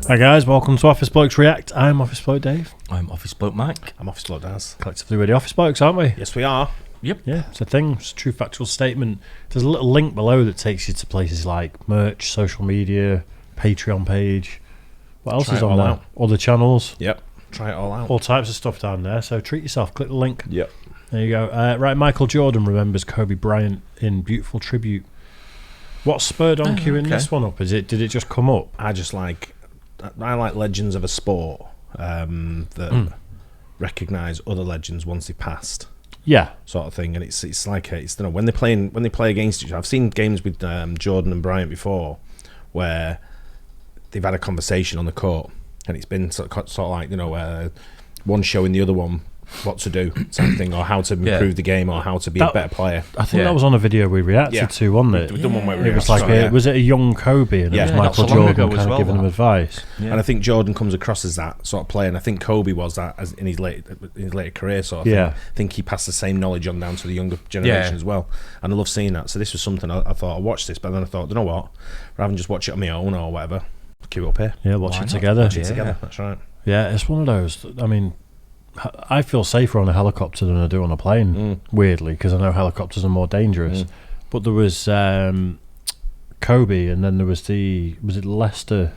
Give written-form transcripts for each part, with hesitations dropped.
Hi guys, welcome to Office Blokes React. I'm Office Bloke Dave. I'm Office Bloke Mike. I'm Office Bloke Daz. Collectively we're the Office Blokes, aren't we? Yes, we are. Yep. Yeah, it's a thing. It's a true factual statement. There's a little link below that takes you to places like merch, social media, Patreon page. What else is on there? Out. Other channels. Yep. Try it all out. All types of stuff down there. So treat yourself. Click the link. Yep. There you go. Right, Michael Jordan remembers Kobe Bryant in beautiful tribute. What spurred on queuing this one up? Did it just come up? I like legends of a sport that recognise other legends once they passed. Yeah, sort of thing. And it's like I don't know, when they play against each other. I've seen games with Jordan and Bryant before where they've had a conversation on the court, and it's been sort of like, you know, one showing the other one what to do, something, or how to improve the game, or how to be a better player. I think that was on a video we reacted to, wasn't it? We've done one where we it was like was it a young Kobe, and it was Michael Jordan kind of giving him advice. And I think Jordan comes across as that sort of player, and I think Kobe was that as in his later career sort of thing. I think he passed the same knowledge on down to the younger generation as well, and I love seeing that. So this was something I thought I watched this, but then I thought, you know what, rather than just watch it on my own or whatever, keep it up here. Yeah, watch it together. Watch it together. That's right. Yeah, it's one of those. I mean, I feel safer on a helicopter than I do on a plane, weirdly, because I know helicopters are more dangerous. But there was Kobe, and then there was it Leicester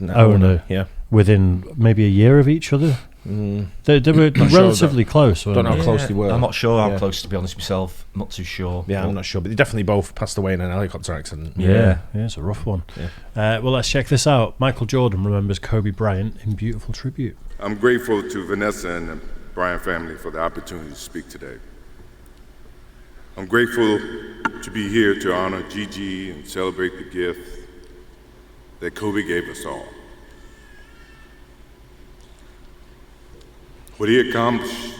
owner, within maybe a year of each other. They were relatively close. Don't know how close they were. I'm not sure how close, to be honest myself. I'm not too sure. Yeah, I'm not sure, but they definitely both passed away in an helicopter accident. Yeah, it's a rough one. Well, let's check this out. Michael Jordan remembers Kobe Bryant in beautiful tribute. I'm grateful to Vanessa and the Bryant family for the opportunity to speak today. I'm grateful to be here to honor Gigi and celebrate the gift that Kobe gave us all. What he accomplished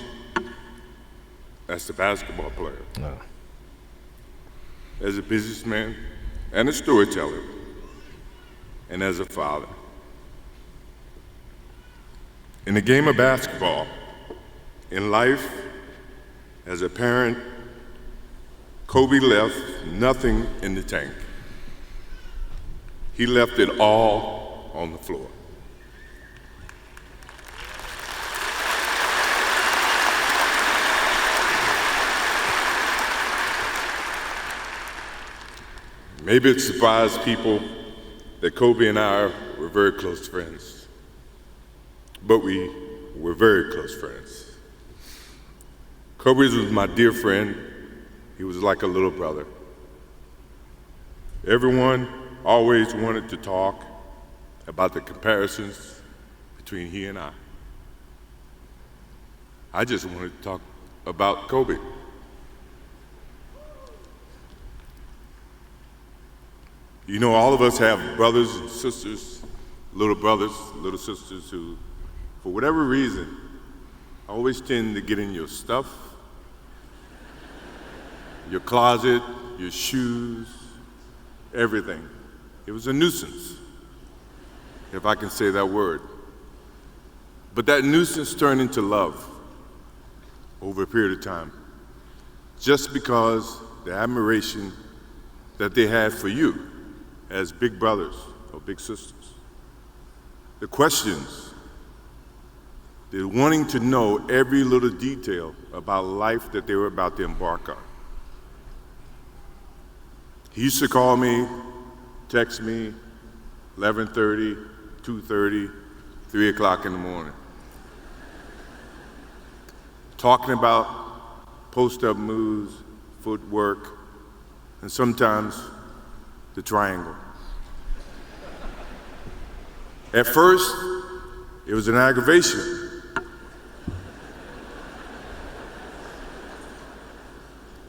as a basketball player, as a businessman and a storyteller, and as a father. In the game of basketball, in life, as a parent, Kobe left nothing in the tank. He left it all on the floor. Maybe it surprised people that Kobe and I were very close friends. But we were very close friends. Kobe was my dear friend. He was like a little brother. Everyone always wanted to talk about the comparisons between he and I. I just wanted to talk about Kobe. You know, all of us have brothers and sisters, little sisters who, for whatever reason, always tend to get in your stuff, your closet, your shoes, everything. It was a nuisance, if I can say that word. But that nuisance turned into love over a period of time, just because the admiration that they had for you as big brothers or big sisters. The questions, they're wanting to know every little detail about life that they were about to embark on. He used to call me, text me, 11:30, 2:30, 3 o'clock in the morning, talking about post-up moves, footwork, and sometimes the triangle. At first, it was an aggravation.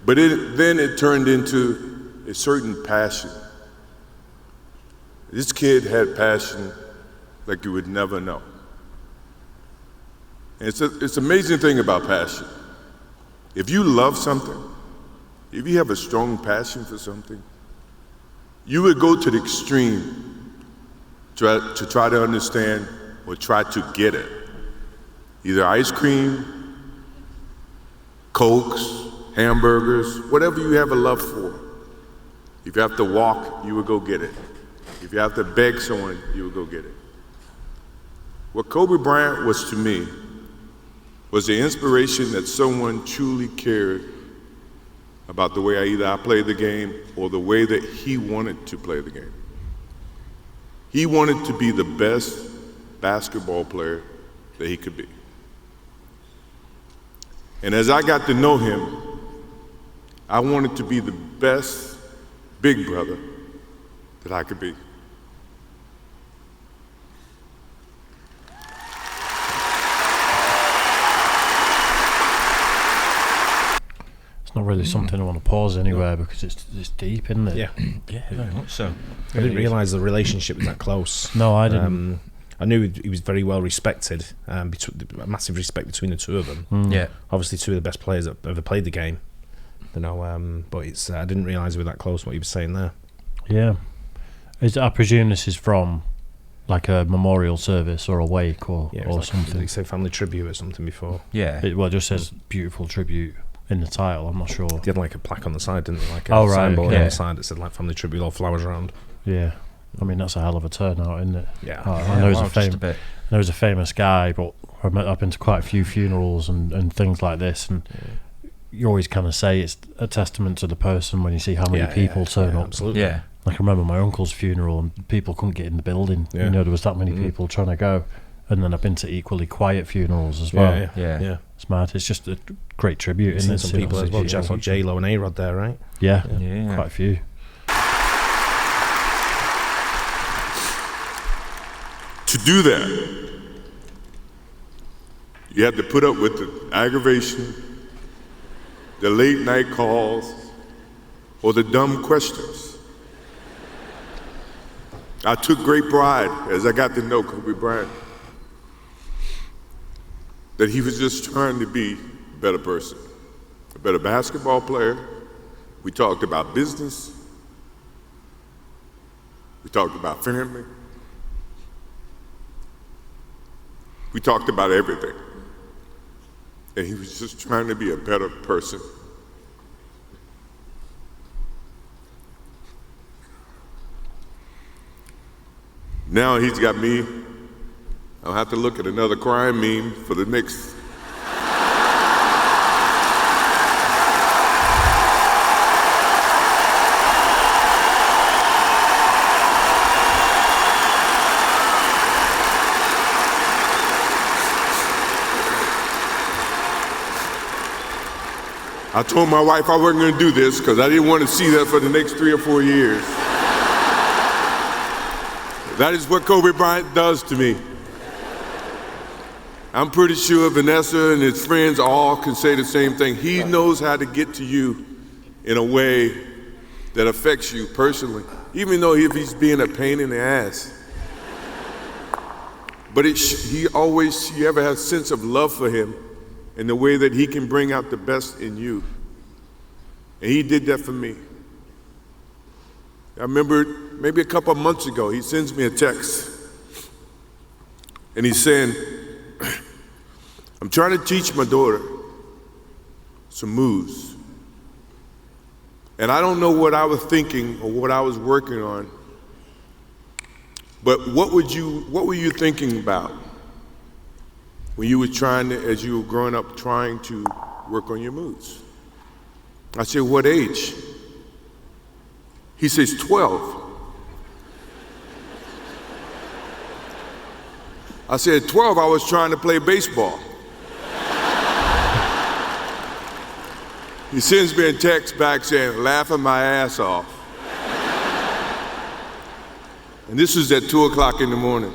But then it turned into a certain passion. This kid had passion like you would never know. And it's an amazing thing about passion. If you love something, if you have a strong passion for something, you would go to the extreme to try to understand or try to get it. Either ice cream, Cokes, hamburgers, whatever you have a love for. If you have to walk, you would go get it. If you have to beg someone, you would go get it. What Kobe Bryant was to me was the inspiration that someone truly cared about the way I played the game or the way that he wanted to play the game. He wanted to be the best basketball player that he could be. And as I got to know him, I wanted to be the best big brother that I could be. It's not really something I want to pause anywhere because it's deep, isn't it? Yeah. Yeah, very much so. I didn't realise the relationship was that close. No, I didn't. I knew he was very well respected, massive respect between the two of them. Yeah. Obviously, two of the best players that ever played the game. But it's I didn't realise we were that close. What he was saying there. Yeah. I presume this is from like a memorial service or a wake or Like, something. Did he say family tribute or something before? Yeah. It just says beautiful tribute in the title. I'm not sure. He had like a plaque on the side, didn't he? Like a Oh, right, signboard okay. on the side that said like family tribute, all flowers around. Yeah. I mean, that's a hell of a turnout, isn't it? Yeah. I know Wow, just a bit. I know he's a famous guy, but I've been to quite a few funerals and things like this, and you always kind of say it's a testament to the person when you see how many people turn up. Absolutely. Yeah. Like I remember my uncle's funeral and people couldn't get in the building. Yeah. You know, there was that many people trying to go. And then I've been to equally quiet funerals as well. Yeah. It's mad. It's just a great tribute, You've isn't seen it? some people as well. Yeah. J-Lo and A-Rod there, right? Yeah. Yeah. Quite a few. To do that, you had to put up with the aggravation, the late night calls, or the dumb questions. I took great pride as I got to know Kobe Bryant that he was just trying to be a better person, a better basketball player. We talked about business. We talked about family. We talked about everything. And he was just trying to be a better person. Now he's got me. I'll have to look at another crime meme for the next. I told my wife I wasn't going to do this because I didn't want to see that for the next 3 or 4 years. That is what Kobe Bryant does to me. I'm pretty sure Vanessa and his friends all can say the same thing. He knows how to get to you in a way that affects you personally, even though if he's being a pain in the ass. But you ever have a sense of love for him in the way that he can bring out the best in you. And he did that for me. I remember maybe a couple of months ago, he sends me a text. And he's saying, I'm trying to teach my daughter some moves. And I don't know what I was thinking or what I was working on. But what were you thinking about when you were as you were growing up, trying to work on your moves? I said, what age? He says, 12. I said, 12, I was trying to play baseball. He sends me a text back saying, laughing my ass off. And this was at 2 o'clock in the morning.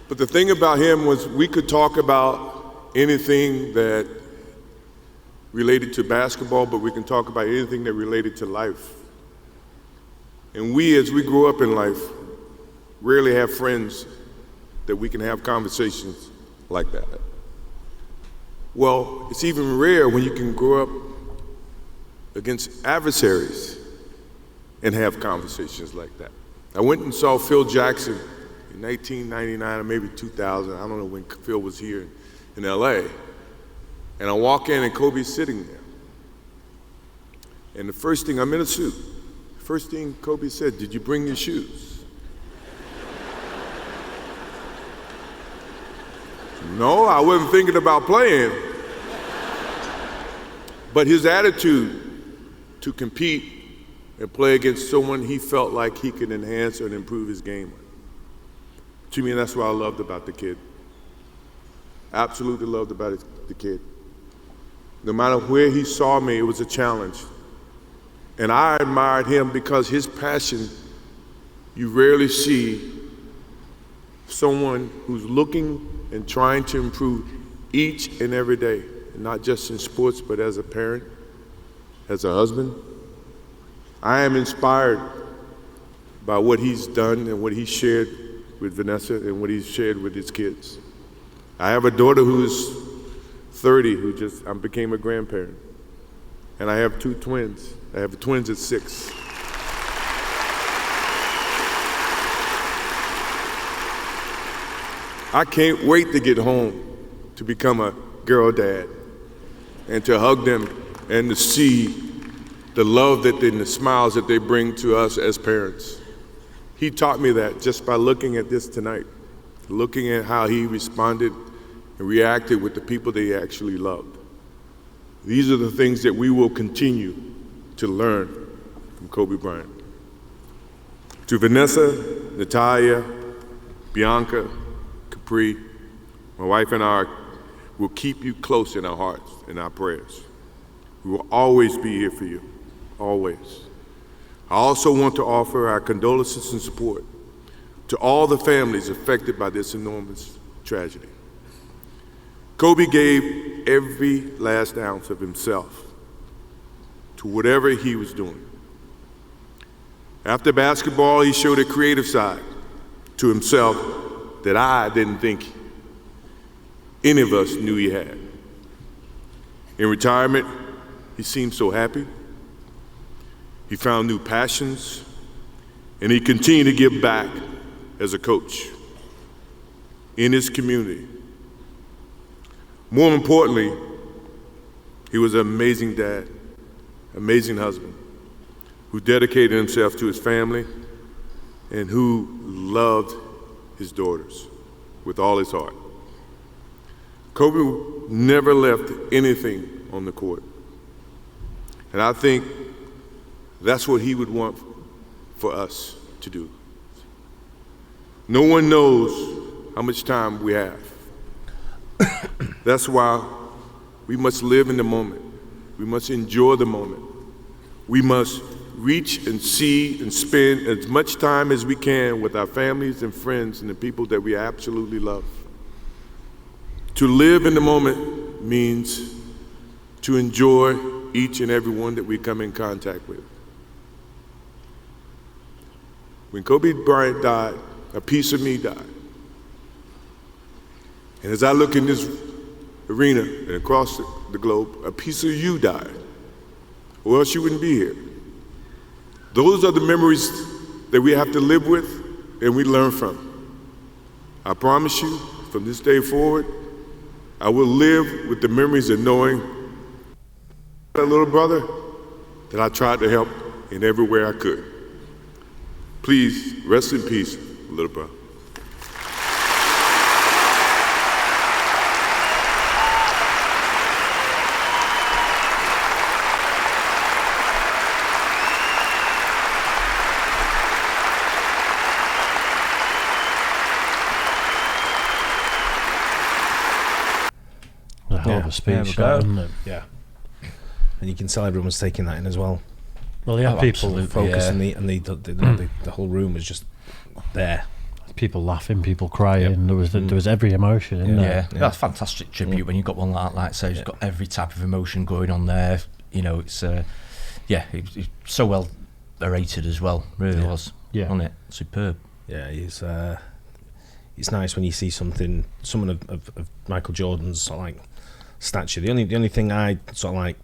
But the thing about him was we could talk about anything that related to basketball, but we can talk about anything that related to life. And we, as we grow up in life, rarely have friends that we can have conversations like that. Well, it's even rare when you can grow up against adversaries and have conversations like that. I went and saw Phil Jackson in 1999 or maybe 2000. I don't know when Phil was here in LA. And I walk in and Kobe's sitting there. And the first thing, I'm in a suit. First thing Kobe said, did you bring your shoes? No, I wasn't thinking about playing. But his attitude to compete and play against someone he felt like he could enhance and improve his game. To me, that's what I loved about the kid. Absolutely loved about the kid. No matter where he saw me, it was a challenge. And I admired him because his passion, you rarely see someone who's looking and trying to improve each and every day, not just in sports, but as a parent, as a husband. I am inspired by what he's done and what he shared with Vanessa and what he's shared with his kids. I have a daughter who's 30 who just became a grandparent. And I have 2 twins. I have twins at 6. I can't wait to get home to become a girl dad and to hug them and to see the love and the smiles that they bring to us as parents. He taught me that just by looking at this tonight, looking at how he responded and reacted with the people that he actually loved. These are the things that we will continue to learn from Kobe Bryant. To Vanessa, Natalia, Bianca, Capri, my wife and I will keep you close in our hearts and our prayers. We will always be here for you, always. I also want to offer our condolences and support to all the families affected by this enormous tragedy. Kobe gave every last ounce of himself to whatever he was doing. After basketball, he showed a creative side to himself that I didn't think any of us knew he had. In retirement, he seemed so happy. He found new passions, and he continued to give back as a coach in his community. More importantly, he was an amazing dad, amazing husband, who dedicated himself to his family and who loved his daughters with all his heart. Kobe never left anything on the court. And I think that's what he would want for us to do. No one knows how much time we have. That's why we must live in the moment. We must enjoy the moment. We must reach and see and spend as much time as we can with our families and friends and the people that we absolutely love. To live in the moment means to enjoy each and every one that we come in contact with. When Kobe Bryant died, a piece of me died. And as I look in this arena and across the globe, a piece of you died, or else you wouldn't be here. Those are the memories that we have to live with and we learn from. I promise you, from this day forward, I will live with the memories of knowing that little brother that I tried to help in every way I could. Please rest in peace, little brother. A hell of a speech, wasn't it? Yeah. And you can tell everyone was taking that in as well. Well, yeah, people Focus and the whole room was just there. People laughing, people crying. There was every emotion in there. Yeah, that's a fantastic tribute when you've got one like so it's got every type of emotion going on there. You know, it's it's so well orated as well. Really was. Yeah, wasn't it? Superb. Yeah, it's nice when you see someone of Michael Jordan's sort of like stature. The only thing I sort of like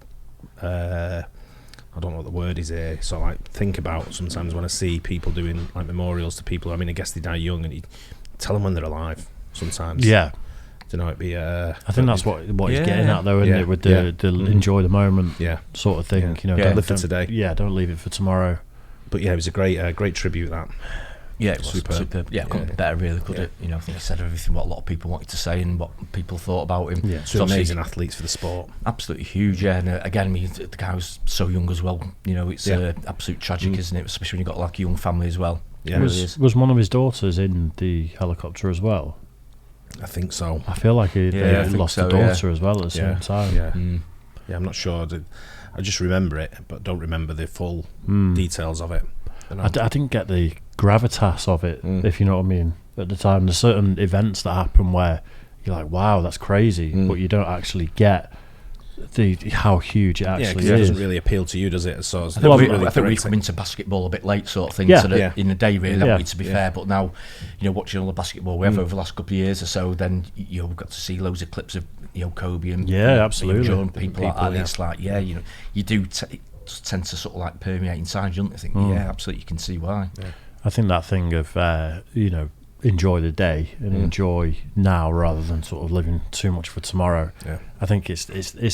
I don't know what the word is here, sort of like think about sometimes when I see people doing like memorials to people. I mean, I guess they die young, and you tell them when they're alive sometimes. Yeah. You know, it'd be. I think that's what he's getting at, though, isn't it? With the enjoy the moment, sort of thing. You know, don't live for today. Yeah, don't leave it for tomorrow. But yeah, it was a great tribute. That Yeah, it was Superb. superb. Yeah, couldn't be better, really, could it? You know, I think he said everything what a lot of people wanted to say and what people thought about him. Yeah. Two So obviously, amazing athletes for the sport. absolutely huge. Yeah, and again, I mean, the guy was so young as well. You know, it's Yeah. Absolute tragic, isn't it? Especially when you've got like a young family as well. Yeah. It really is. Was one of his daughters in the helicopter as well? I think so. I feel like I they think lost so, a daughter as well at the Yeah. same time. Yeah. Mm. Yeah, I'm not sure. I just remember it, but don't remember the full details of it. You know? I didn't get the gravitas of it, if you know what I mean. At the time, there's certain events that happen where you're like, "Wow, that's crazy," but you don't actually get how huge it Yeah, actually because it is. doesn't really appeal to you, does it? So it's Well, really I think we great. come into basketball a bit late, sort of thing. Yeah. So that Yeah. in the day, really, Yeah. to be fair. But now, you know, watching all the basketball we have over the last couple of years or so, then you know, we've got to see loads of clips of Kobe and Yeah, absolutely. Jordan, people like that. People, And yeah. it's like, you know, you do it just tend to sort of like permeate inside, don't you? I think, yeah, absolutely, you can see why. Yeah. I think that thing of enjoy the day and enjoy now rather than sort of living too much for tomorrow. Yeah. I think it's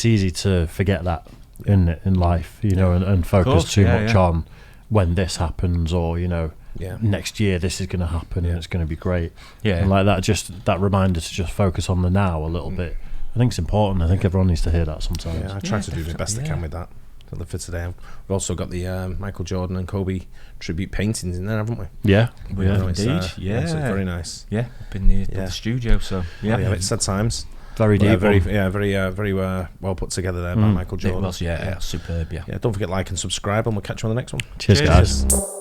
easy to forget that in life, and focus course, too yeah, much yeah. on when this happens or Yeah. next year this is going to happen and it's going to be great. Yeah. And like that, just that reminder to just focus on the now a little bit. I think it's important. I think everyone needs to hear that sometimes. Yeah, I try to do the definitely, best I can with that. For today, we've also got the Michael Jordan and Kobe tribute paintings in there, haven't we? Yeah, We have It's, indeed, so yeah. it's very nice. Yeah, up in the Yeah. studio, so yeah. Yeah, it's sad times. very But, deep. very well put together there by Michael It Jordan. was, yeah, superb, yeah. Yeah, don't forget like and subscribe, and we'll catch you on the next one. Cheers, Cheers. guys.